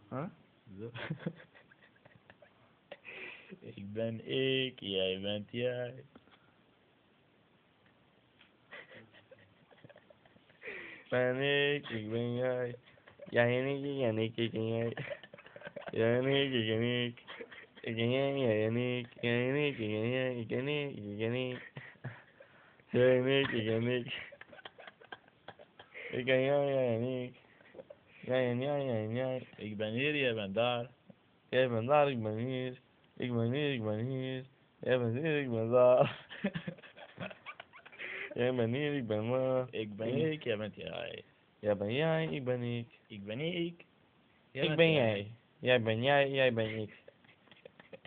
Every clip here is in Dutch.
Huh? Zo. Ik ben ik, jij bent jij. Ben ik ben jij. Jij en ik en jij. Jij en ik. Ik en jij, jij en ik. Jij en ik en jij. Ik en ik en ik. Jij en ik. Ik en jij en ik. Jij en jij en jij. Ik ben hier, jij bent daar. Jij bent daar, ik ben hier. Ik ben hier, ik ben hier. Jij bent hier, ik ben daar. Jij bent hier, ik ben daar. Ik ben ik, jij bent jij. Jij ben jij, ik ben ik. Ik ben ik. Jij Ik bent ben jij. Jij ben jij, jij ben ik.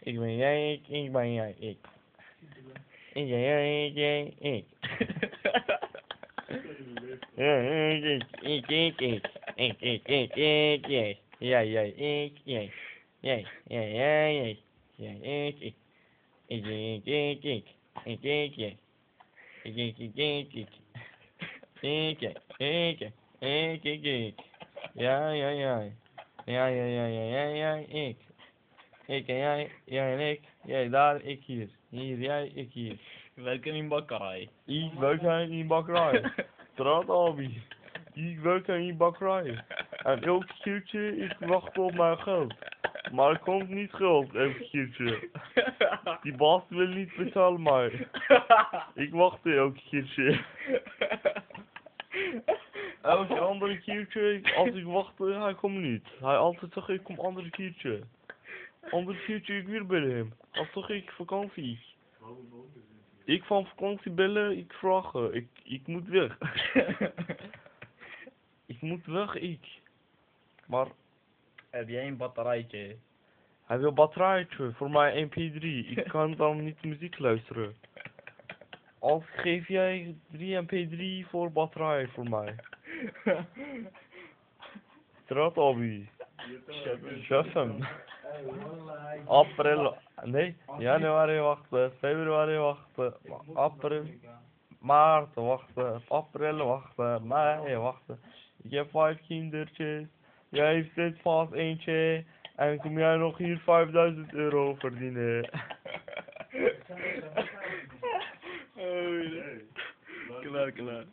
Ik ben jij, ik ben jij, ik. Ik ben jij, jij, ik. Ja, ik. Ik, jij. Jij, ik, jij. Jij, jij. Jij, ik. Ik. Ik, jij. Ik. Ik. Ja. Ja, ik. Ik en jij en ik. Jij daar, ik hier. Hier, jij, ik hier. We werken in bakkerij. Ik werk aan die bakkerij. Straat Abi. Ik werk aan die bakkerij. En elk keertje, ik wacht op mijn geld. Maar er komt niet geld, elk keertje. Die baas wil niet betalen mij. Ik wacht elk keertje. Elke andere keertje, als ik wachtte, hij komt niet. Hij altijd zegt, ik kom andere keertje. Andere keertje, ik weer bij hem. Als toch ik vakantie. Ik van vakantie bellen, ik vragen. Ik moet weg. Ik moet weg, ik. Maar Heb jij een batterijtje? hij wil batterijtje voor mijn MP3. Ik kan dan niet muziek luisteren. Als geef jij 3 MP3 voor batterij voor mij. Straat Abi. Chef hem. April. Nee, januari wachten, februari wachten, april, maart wachten, april wachten, mei wachten. Ik heb 5 kindertjes, jij heeft steeds pas eentje en kom jij nog hier 5000 € verdienen. Oh, klaar.